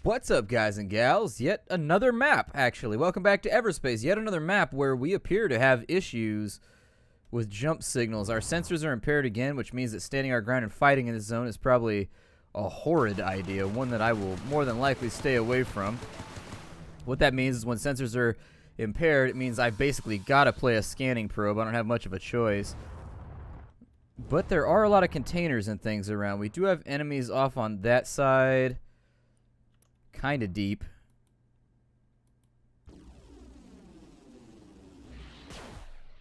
What's up, guys and gals? Yet another map, actually. Welcome back to Everspace. Yet another map where we appear to have issues with jump signals. Our sensors are impaired again, which means that standing our ground and fighting in this zone is probably a horrid idea, one that I will more than likely stay away from. What that means is when sensors are impaired, it means I've basically got to play a scanning probe. I don't have much of a choice. But there are a lot of containers and things around. We do have enemies off on that side. Kind of deep.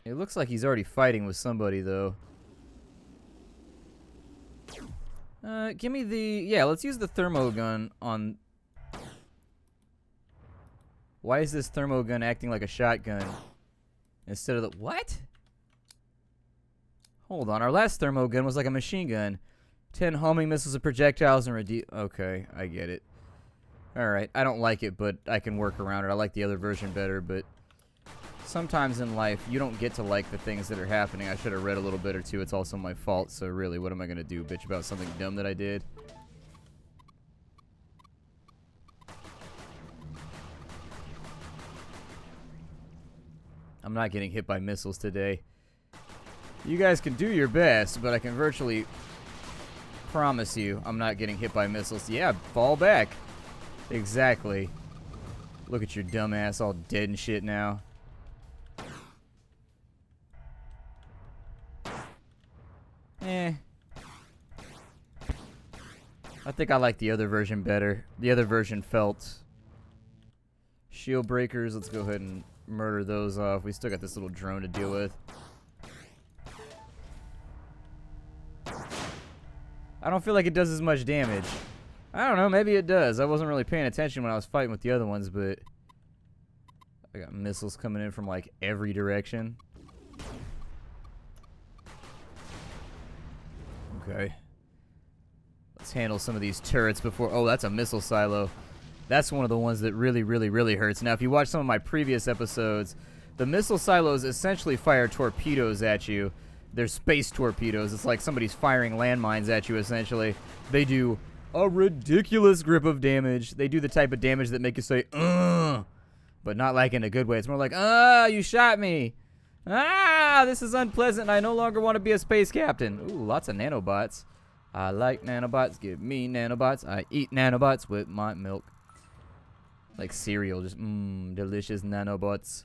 It looks like he's already fighting with somebody, though. Give me the... Yeah, let's use the thermo gun on... Why is this thermo gun acting like a shotgun instead of the... What? Hold on. Our last thermo gun was like a machine gun. 10 homing missiles of projectiles and... Okay, I get it. Alright, I don't like it, but I can work around it. I like the other version better, but sometimes in life, you don't get to like the things that are happening. I should have read a little bit or two. It's also my fault, so really, what am I going to do? Bitch about something dumb that I did? I'm not getting hit by missiles today. You guys can do your best, but I can virtually promise you I'm not getting hit by missiles. Yeah, fall back. Exactly. Look at your dumb ass all dead and shit now. I think I like the other version better. The other version felt... Shield breakers, let's go ahead and murder those off. We still got this little drone to deal with. I don't feel like it does as much damage. I don't know, maybe it does. I wasn't really paying attention when I was fighting with the other ones, but I got missiles coming in from like every direction. Okay. Let's handle some of these turrets before... Oh, that's a missile silo. That's one of the ones that really hurts. Now, if you watch some of my previous episodes, the missile silos essentially fire torpedoes at you. They're space torpedoes. It's like somebody's firing landmines at you, essentially. They do a ridiculous grip of damage. They do the type of damage that make you say, ugh, but not like in a good way. It's more like, ah, you shot me. Ah, this is unpleasant, and I no longer want to be a space captain. Ooh, lots of nanobots. I like nanobots. Give me nanobots. I eat nanobots with my milk. Like cereal, just delicious nanobots.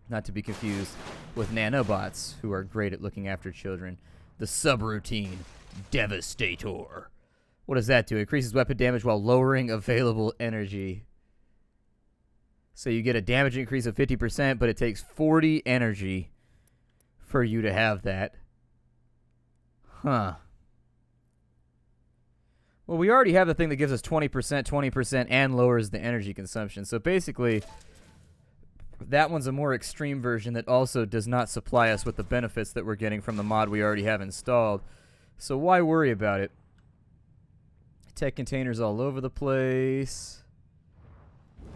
Not to be confused with nanobots, who are great at looking after children. The subroutine Devastator. What does that do? It increases weapon damage while lowering available energy. So you get a damage increase of 50%, but it takes 40 energy for you to have that. Huh. Well, we already have the thing that gives us 20%, and lowers the energy consumption. So basically, that one's a more extreme version that also does not supply us with the benefits that we're getting from the mod we already have installed. So why worry about it? Tech containers all over the place.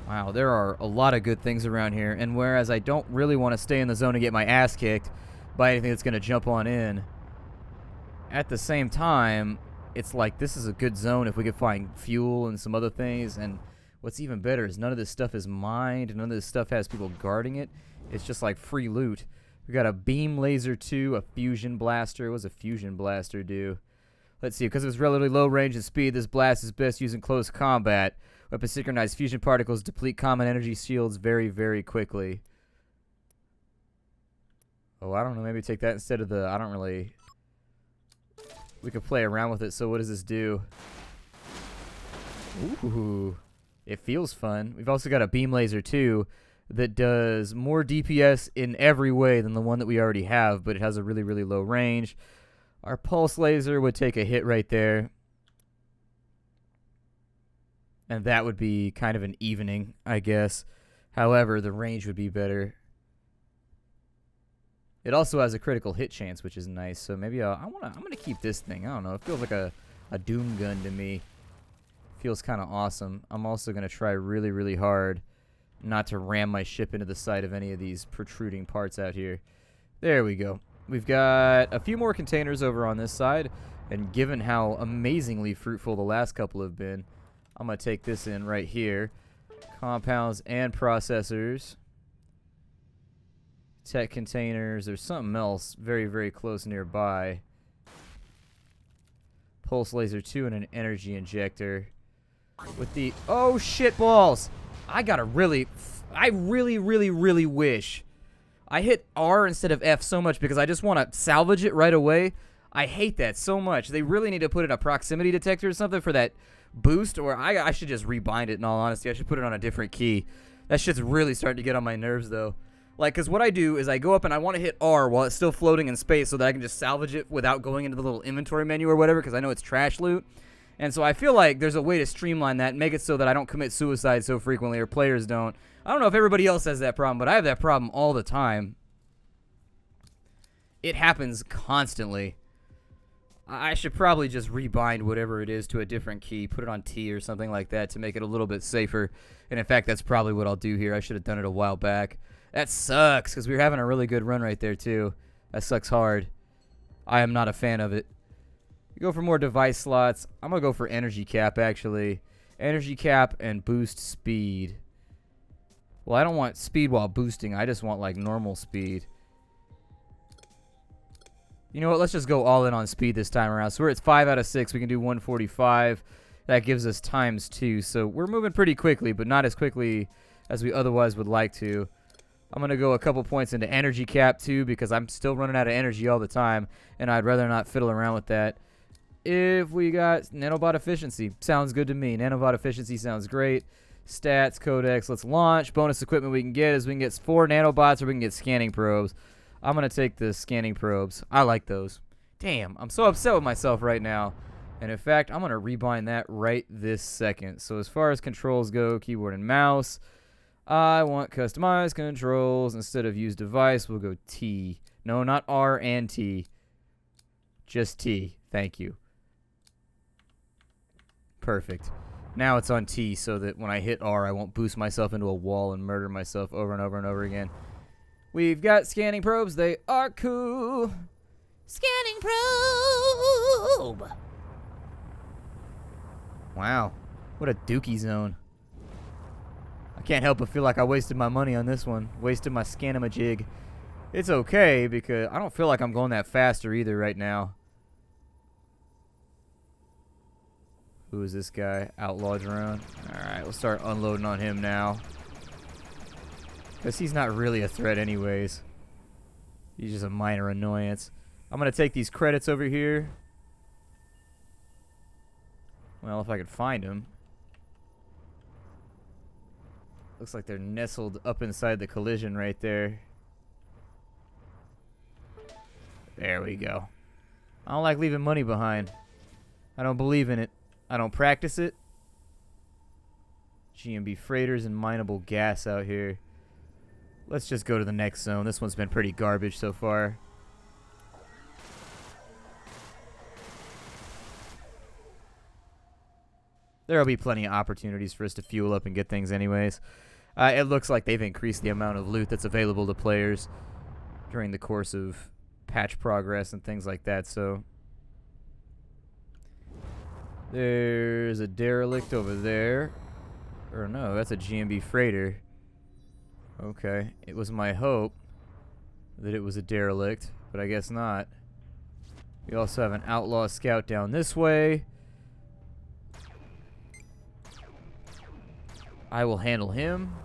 Wow, there are a lot of good things around here. And whereas I don't really want to stay in the zone and get my ass kicked by anything that's going to jump on in, at the same time, it's like this is a good zone if we could find fuel and some other things. And what's even better is none of this stuff is mined. None of this stuff has people guarding it. It's just like free loot. We got a beam laser 2, a fusion blaster. What does a fusion blaster do? Let's see. Because of its relatively low range and speed, this blast is best used in close combat. Weapon synchronized fusion particles deplete common energy shields very quickly. Oh, I don't know. Maybe take that instead of the... I don't really... We could play around with it. So what does this do? Ooh. It feels fun. We've also got a beam laser 2 that does more DPS in every way than the one that we already have, but it has a really low range. Our pulse laser would take a hit right there. And that would be kind of an evening, I guess. However, the range would be better. It also has a critical hit chance, which is nice. So maybe I'm gonna keep this thing. I don't know. It feels like a Doom gun to me. Feels kind of awesome. I'm also gonna try really hard not to ram my ship into the side of any of these protruding parts out here. There we go. We've got a few more containers over on this side. And given how amazingly fruitful the last couple have been, I'm going to take this in right here. Compounds and processors. Tech containers. There's something else very, very close nearby. Pulse laser 2 and an energy injector. With the... Oh, shit balls! I really, really wish I hit R instead of F so much because I just want to salvage it right away. I hate that so much. They really need to put in a proximity detector or something for that boost, or I should just rebind it in all honesty. I should put it on a different key. That shit's really starting to get on my nerves, though. Like, because what I do is I go up and I want to hit R while it's still floating in space so that I can just salvage it without going into the little inventory menu or whatever, because I know it's trash loot. And so I feel like there's a way to streamline that and make it so that I don't commit suicide so frequently, or players don't. I don't know if everybody else has that problem, but I have that problem all the time. It happens constantly. I should probably just rebind whatever it is to a different key, put it on T or something like that to make it a little bit safer. And in fact, that's probably what I'll do here. I should have done it a while back. That sucks, because we were having a really good run right there, too. That sucks hard. I am not a fan of it. You go for more device slots. I'm going to go for energy cap, actually. Energy cap and boost speed. Well, I don't want speed while boosting. I just want, like, normal speed. You know what? Let's just go all in on speed this time around. So we're at 5 out of 6. We can do 145. That gives us ×2. So we're moving pretty quickly, but not as quickly as we otherwise would like to. I'm going to go a couple points into energy cap, too, because I'm still running out of energy all the time, and I'd rather not fiddle around with that. If we got nanobot efficiency, sounds good to me. Nanobot efficiency sounds great. Stats, codex, let's launch. Bonus equipment we can get is we can get 4 nanobots or we can get scanning probes. I'm going to take the scanning probes. I like those. Damn, I'm so upset with myself right now. And in fact, I'm going to rebind that right this second. So as far as controls go, keyboard and mouse, I want customized controls. Instead of use device, we'll go T. No, not R and T. Just T. Thank you. Perfect. Now it's on T so that when I hit R, I won't boost myself into a wall and murder myself over and over and over again. We've got scanning probes. They are cool. Scanning probe. Wow. What a dookie zone. I can't help but feel like I wasted my money on this one. Wasted my scanamajig. It's okay because I don't feel like I'm going that faster either right now. Who is this guy? Outlaw drone. Alright, we'll start unloading on him now. Because he's not really a threat anyways. He's just a minor annoyance. I'm going to take these credits over here. Well, if I could find them. Looks like they're nestled up inside the collision right there. There we go. I don't like leaving money behind. I don't believe in it. I don't practice it. GMB freighters and mineable gas out here. Let's just go to the next zone. This one's been pretty garbage so far. There will be plenty of opportunities for us to fuel up and get things anyways. It looks like they've increased the amount of loot that's available to players during the course of patch progress and things like that, so... There's a derelict over there. Or no, that's a GMB freighter. Okay, it was my hope that it was a derelict, but I guess not. We also have an outlaw scout down this way. I will handle him.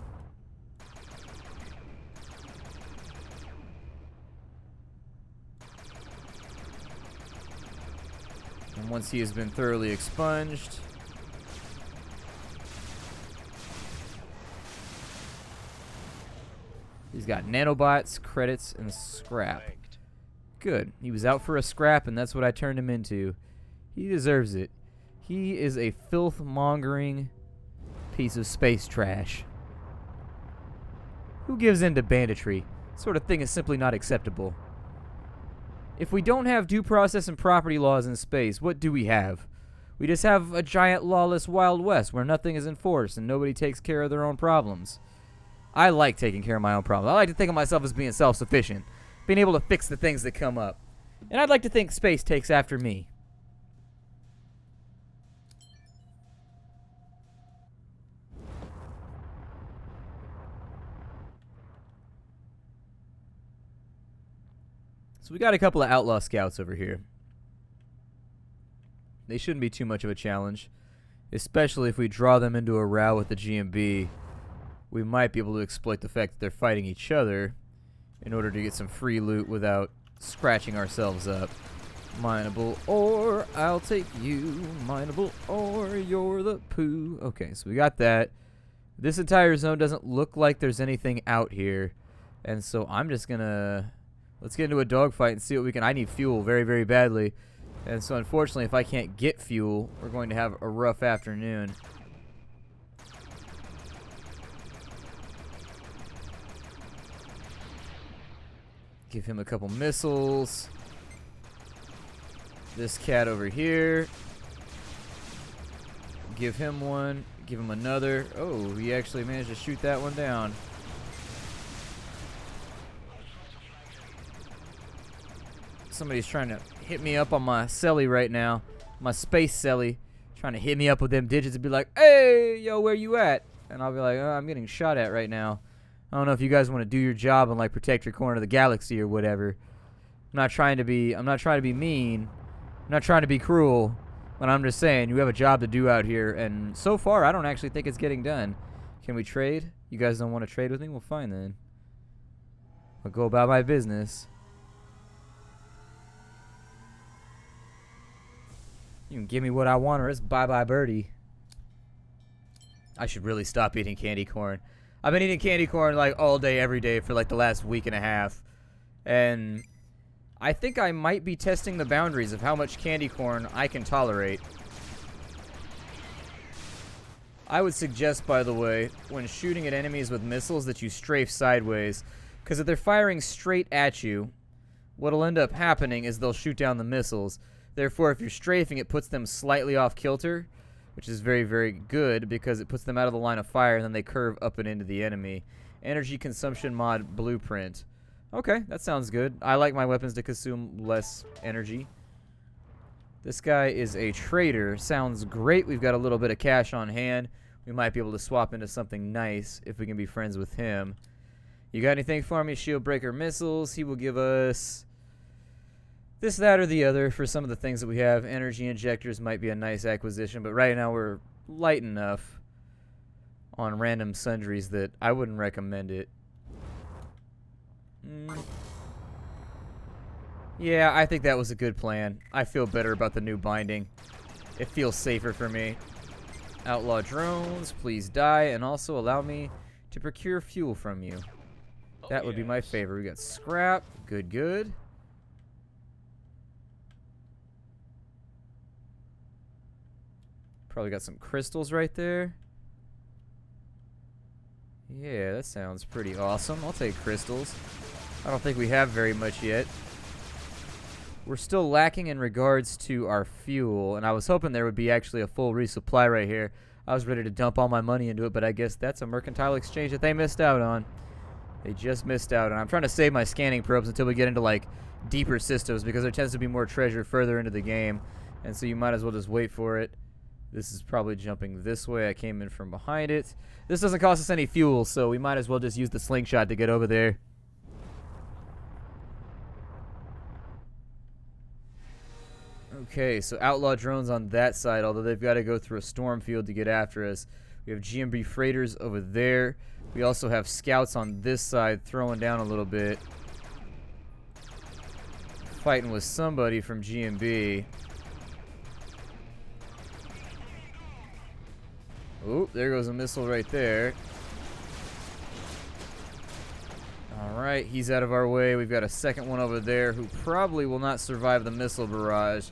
And once he has been thoroughly expunged, he's got nanobots, credits, and scrap. Good. He was out for a scrap, and that's what I turned him into. He deserves it. He is a filth-mongering piece of space trash. Who gives in to banditry? This sort of thing is simply not acceptable. If we don't have due process and property laws in space, what do we have? We just have a giant lawless Wild West where nothing is enforced and nobody takes care of their own problems. I like taking care of my own problems. I like to think of myself as being self-sufficient, being able to fix the things that come up. And I'd like to think space takes after me. So we got a couple of outlaw scouts over here. They shouldn't be too much of a challenge, especially if we draw them into a row with the GMB. We might be able to exploit the fact that they're fighting each other in order to get some free loot without scratching ourselves up. Mineable ore, I'll take you. Mineable ore, you're the poo. Okay, so we got that. This entire zone doesn't look like there's anything out here. And so I'm just gonna... Let's get into a dogfight and see what we can... I need fuel very, very badly. And so unfortunately, if I can't get fuel, we're going to have a rough afternoon. Give him a couple missiles. This cat over here. Give him one. Give him another. Oh, he actually managed to shoot that one down. Somebody's trying to hit me up on my celly right now. My space celly. Trying to hit me up with them digits and be like, hey, yo, where you at? And I'll be like, oh, I'm getting shot at right now. I don't know if you guys want to do your job and like protect your corner of the galaxy or whatever. I'm not trying to be mean. I'm not trying to be cruel. But I'm just saying you have a job to do out here, and so far I don't actually think it's getting done. Can we trade? You guys don't want to trade with me? Well, fine then. I'll go about my business. You can give me what I want or it's bye-bye birdie. I should really stop eating candy corn. I've been eating candy corn like all day, every day for like the last week and a half. And I think I might be testing the boundaries of how much candy corn I can tolerate. I would suggest, by the way, when shooting at enemies with missiles that you strafe sideways. Because if they're firing straight at you, what'll end up happening is they'll shoot down the missiles. Therefore, if you're strafing, it puts them slightly off kilter, which is very, very good because it puts them out of the line of fire and then they curve up and into the enemy. Energy consumption mod blueprint. Okay, that sounds good. I like my weapons to consume less energy. This guy is a trader. Sounds great. We've got a little bit of cash on hand. We might be able to swap into something nice if we can be friends with him. You got anything for me? Shield breaker missiles. He will give us this, that, or the other for some of the things that we have. Energy injectors might be a nice acquisition, but right now we're light enough on random sundries that I wouldn't recommend it. Yeah, I think that was a good plan. I feel better about the new binding. It feels safer for me. Outlaw drones, please die, and also allow me to procure fuel from you. That would be my favor. We got scrap. Good, good. Probably got some crystals right there. Yeah, that sounds pretty awesome. I'll take crystals. I don't think we have very much yet. We're still lacking in regards to our fuel, and I was hoping there would be actually a full resupply right here. I was ready to dump all my money into it, but I guess that's a mercantile exchange that they missed out on. They just missed out, and I'm trying to save my scanning probes until we get into, like, deeper systems, because there tends to be more treasure further into the game, and so you might as well just wait for it. This is probably jumping this way. I came in from behind it. This doesn't cost us any fuel, so we might as well just use the slingshot to get over there. Okay, so outlaw drones on that side, although they've got to go through a storm field to get after us. We have GMB freighters over there. We also have scouts on this side throwing down a little bit. Fighting with somebody from GMB. Oh, there goes a missile right there. Alright, he's out of our way. We've got a second one over there who probably will not survive the missile barrage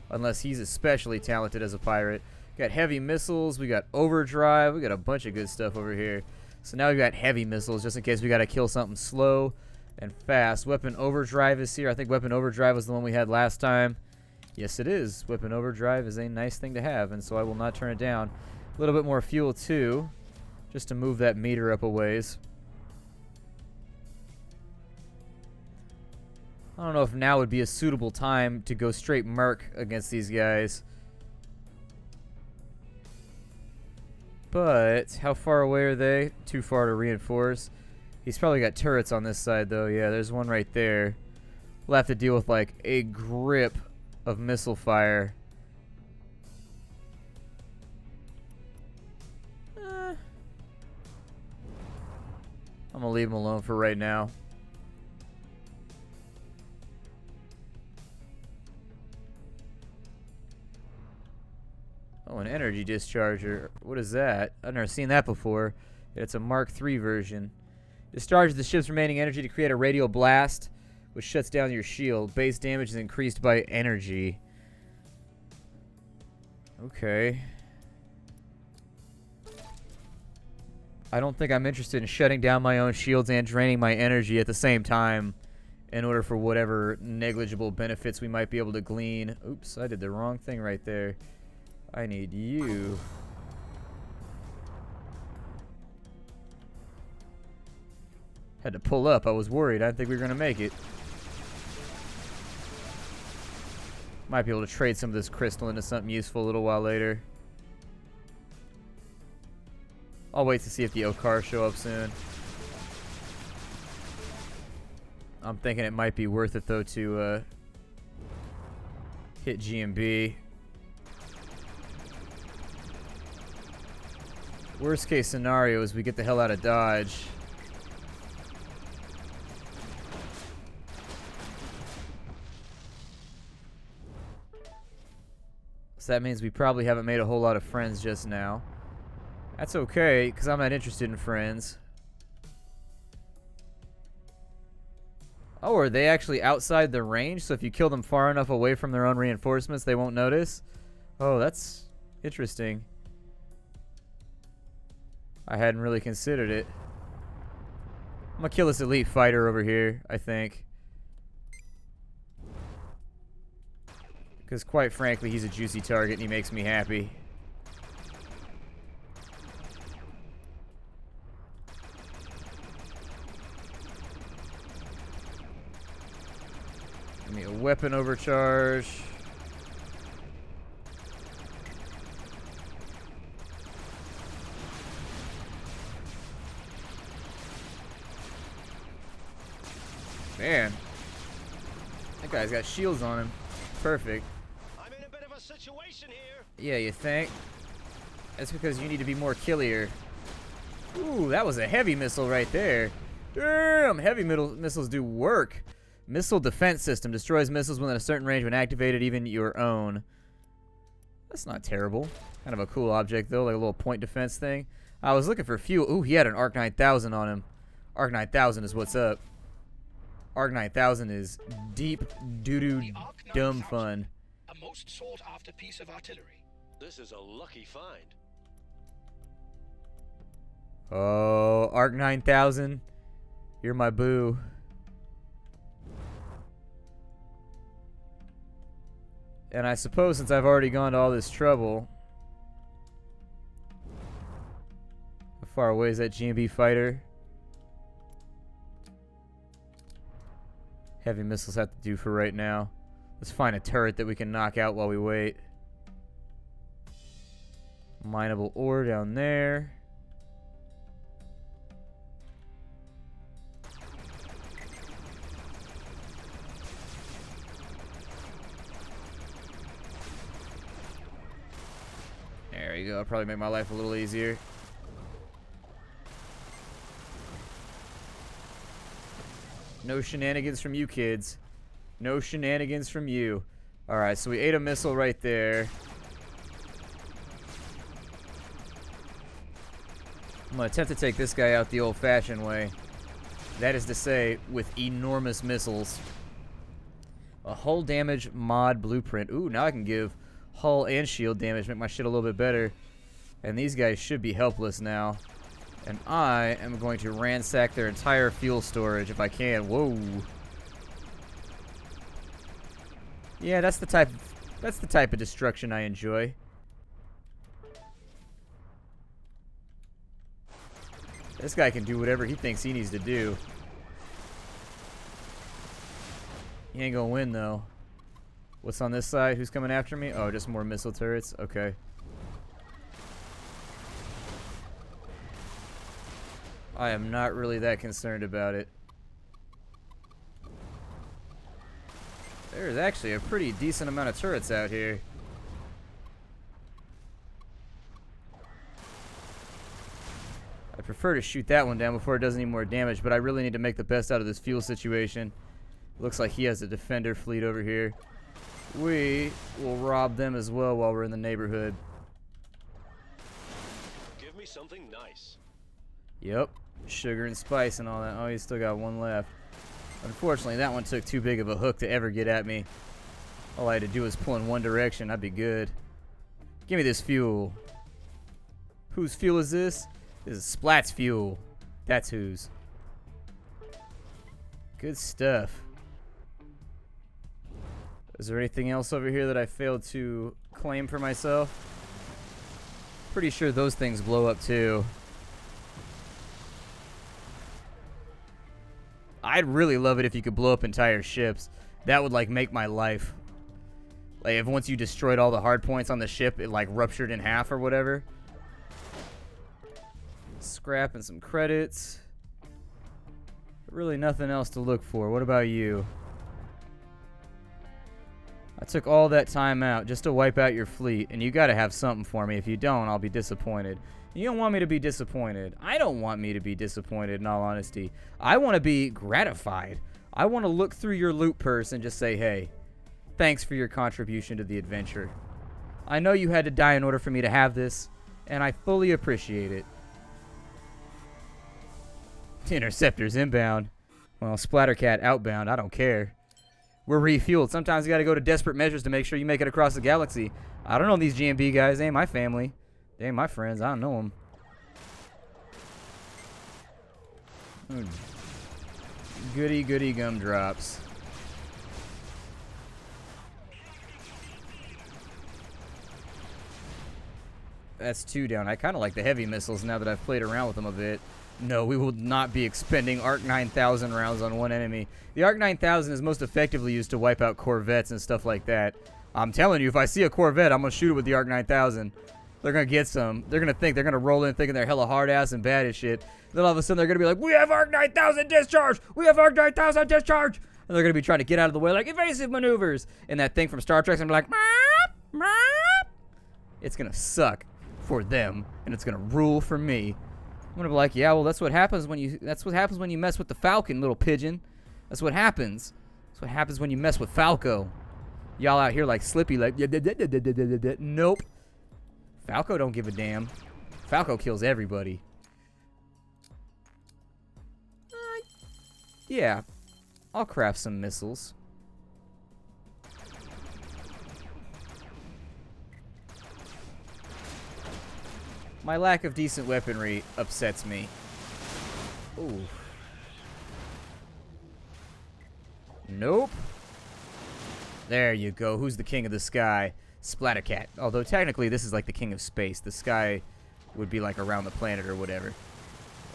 unless he's especially talented as a pirate. Got heavy missiles, we got overdrive, we got a bunch of good stuff over here. So now we've got heavy missiles just in case we got to kill something slow and fast. Weapon overdrive is here. I think weapon overdrive was the one we had last time. Yes, it is. Weapon overdrive is a nice thing to have, and so I will not turn it down. A little bit more fuel too, just to move that meter up a ways. I don't know if now would be a suitable time to go straight merc against these guys. But how far away are they? Too far to reinforce. He's probably got turrets on this side though. Yeah, there's one right there. We'll have to deal with like a grip of missile fire. I'm gonna leave him alone for right now. Oh, an energy discharger. What is that? I've never seen that before. It's a Mark III version. Discharges the ship's remaining energy to create a radial blast, which shuts down your shield. Base damage is increased by energy. Okay. I don't think I'm interested in shutting down my own shields and draining my energy at the same time in order for whatever negligible benefits we might be able to glean. Oops, I did the wrong thing right there. I need you. Had to pull up. I was worried. I didn't think we were going to make it. Might be able to trade some of this crystal into something useful a little while later. I'll wait to see if the Okar show up soon. I'm thinking it might be worth it, though, to hit G&B. Worst case scenario is we get the hell out of Dodge. So that means we probably haven't made a whole lot of friends just now. That's okay, because I'm not interested in friends. Oh, are they actually outside the range? So if you kill them far enough away from their own reinforcements, they won't notice? Oh, that's interesting. I hadn't really considered it. I'm gonna kill this elite fighter over here, I think. Because quite frankly, he's a juicy target and he makes me happy. Give me a weapon overcharge. Man, that guy's got shields on him. Perfect. I'm in a bit of a situation here. Yeah, you think? That's because you need to be more killier. Ooh, that was a heavy missile right there. Damn, heavy missiles do work. Missile defense system destroys missiles within a certain range when activated, even your own. That's not terrible. Kind of a cool object though, like a little point defense thing. I was looking for fuel. Ooh, he had an Arc 9000 on him. Arc 9000 is what's up. Arc 9000 is deep doo-doo dumb fun. A most sought after piece of artillery. This is a lucky find. Oh, Arc 9000. You're my boo. And I suppose since I've already gone to all this trouble. How far away is that G&B fighter? Heavy missiles have to do for right now. Let's find a turret that we can knock out while we wait. Mineable ore down there. There you go. It'll probably make my life a little easier. No shenanigans from you, kids. No shenanigans from you. Alright, so we ate a missile right there. I'm going to attempt to take this guy out the old-fashioned way. That is to say, with enormous missiles. A hull damage mod blueprint. Ooh, now I can give hull and shield damage, make my shit a little bit better. And these guys should be helpless now. And I am going to ransack their entire fuel storage if I can. Whoa. Yeah, that's the type of destruction I enjoy. This guy can do whatever he thinks he needs to do. He ain't gonna win though. What's on this side? Who's coming after me? Oh, just more missile turrets. Okay. I am not really that concerned about it. There's actually a pretty decent amount of turrets out here. I prefer to shoot that one down before it does any more damage, but I really need to make the best out of this fuel situation. Looks like he has a defender fleet over here. We will rob them as well while we're in the neighborhood. Give me something nice. Yep, sugar and spice and all that. Oh, he's still got one left. Unfortunately, that one took too big of a hook to ever get at me. All I had to do was pull in one direction. I'd be good. Give me this fuel. Whose fuel is this? This is Splat's fuel. That's whose. Good stuff. Is there anything else over here that I failed to claim for myself? Pretty sure those things blow up too. I'd really love it if you could blow up entire ships. That would like make my life. Like if once you destroyed all the hard points on the ship, it like ruptured in half or whatever. Scrap and some credits. Really nothing else to look for. What about you? I took all that time out just to wipe out your fleet, and you gotta have something for me. If you don't, I'll be disappointed. You don't want me to be disappointed. I don't want me to be disappointed, in all honesty. I want to be gratified. I want to look through your loot purse and just say, hey, thanks for your contribution to the adventure. I know you had to die in order for me to have this, and I fully appreciate it. Interceptors inbound. Well, Splattercat outbound. I don't care. We're refueled. Sometimes you got to go to desperate measures to make sure you make it across the galaxy. I don't know these GMB guys. They ain't my family. They ain't my friends. I don't know them. Goody, goody gumdrops. That's 2 down. I kind of like the heavy missiles now that I've played around with them a bit. No, we will not be expending ARC 9000 rounds on one enemy. The ARC 9000 is most effectively used to wipe out Corvettes and stuff like that. I'm telling you, if I see a Corvette, I'm going to shoot it with the ARC 9000. They're going to get some. They're going to think, they're going to roll in thinking they're hella hard ass and bad as shit. Then all of a sudden they're going to be like, we have ARC 9000 discharge! We have ARC 9000 discharge! And they're going to be trying to get out of the way like evasive maneuvers. And that thing from Star Trek's going to be like, meep, meep. It's going to suck for them, and it's going to rule for me. I'm gonna be like, yeah, well, that's what happens when you mess with the Falcon, little pigeon. That's what happens. That's what happens when you mess with Falco. Y'all out here like Slippy, like, nope. Falco don't give a damn. Falco kills everybody. Yeah, I'll craft some missiles. My lack of decent weaponry upsets me. Ooh. Nope. There you go. Who's the king of the sky? Splattercat. Although technically this is like the king of space. The sky would be like around the planet or whatever.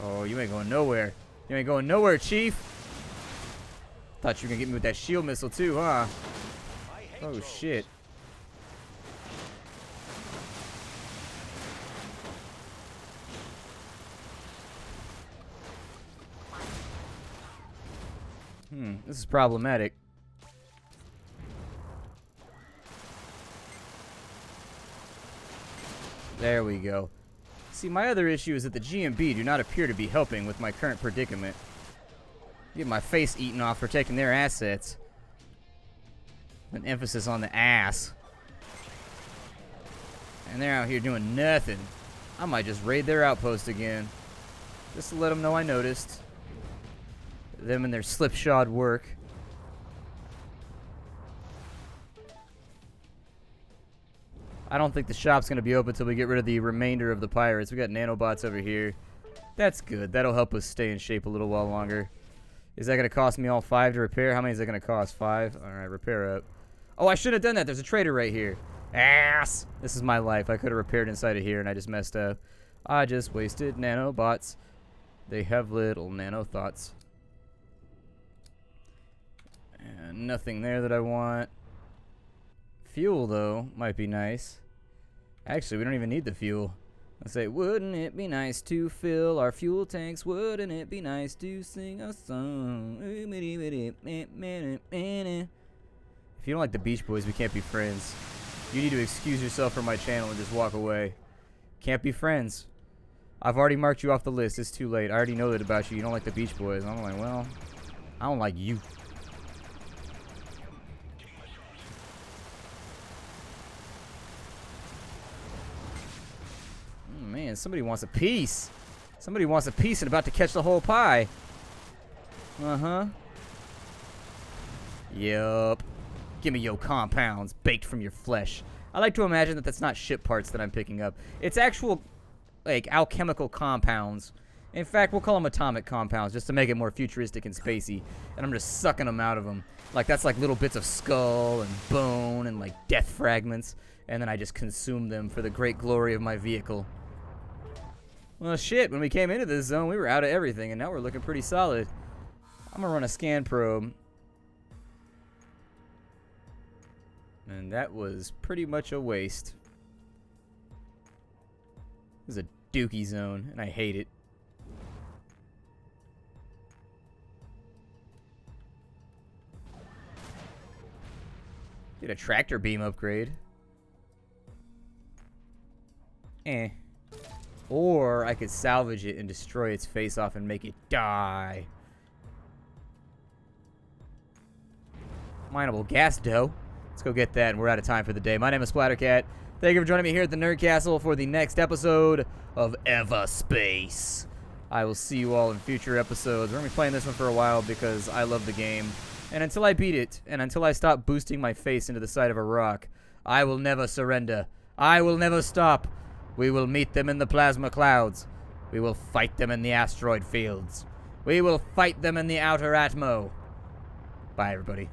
Oh, you ain't going nowhere. You ain't going nowhere, Chief. Thought you were gonna get me with that shield missile too, huh? Oh shit. This is problematic. There we go. See, my other issue is that the GMB do not appear to be helping with my current predicament. Get my face eaten off protecting their assets. An emphasis on the ass. And they're out here doing nothing. I might just raid their outpost again. Just to let them know I noticed. Them and their slipshod work. I don't think the shop's going to be open until we get rid of the remainder of the pirates. We got nanobots over here. That's good. That'll help us stay in shape a little while longer. Is that going to cost me all 5 to repair? How many is that going to cost? 5? Alright, repair up. Oh, I should have done that. There's a trader right here. Ass! This is my life. I could have repaired inside of here and I just messed up. I just wasted nanobots. They have little nano thoughts. And nothing there that I want. Fuel, though, might be nice. Actually, we don't even need the fuel. I say, wouldn't it be nice to fill our fuel tanks? Wouldn't it be nice to sing a song? If If you don't like the Beach Boys, we can't be friends. You need to excuse yourself from my channel and just walk away. Can't be friends. I've already marked you off the list. It's too late. I already know that about you. You don't like the Beach Boys. I'm like, well, I don't like you. Oh, man, somebody wants a piece. Somebody wants a piece and about to catch the whole pie. Uh-huh. Yup. Give me your compounds baked from your flesh. I like to imagine that that's not ship parts that I'm picking up. It's actual, like, alchemical compounds. In fact, we'll call them atomic compounds just to make it more futuristic and spacey. And I'm just sucking them out of them. Like, that's like little bits of skull and bone and, like, death fragments. And then I just consume them for the great glory of my vehicle. Well, shit, when we came into this zone, we were out of everything. And now we're looking pretty solid. I'm gonna run a scan probe. And that was pretty much a waste. This is a dookie zone, and I hate it. Get a tractor beam upgrade. Eh. Or I could salvage it and destroy its face off and make it die. Mineable gas dough. Let's go get that, and we're out of time for the day. My name is Splattercat. Thank you for joining me here at the Nerd Castle for the next episode of Everspace. I will see you all in future episodes. We're going to be playing this one for a while because I love the game. And until I beat it, and until I stop boosting my face into the side of a rock, I will never surrender. I will never stop. We will meet them in the plasma clouds. We will fight them in the asteroid fields. We will fight them in the outer atmo. Bye, everybody.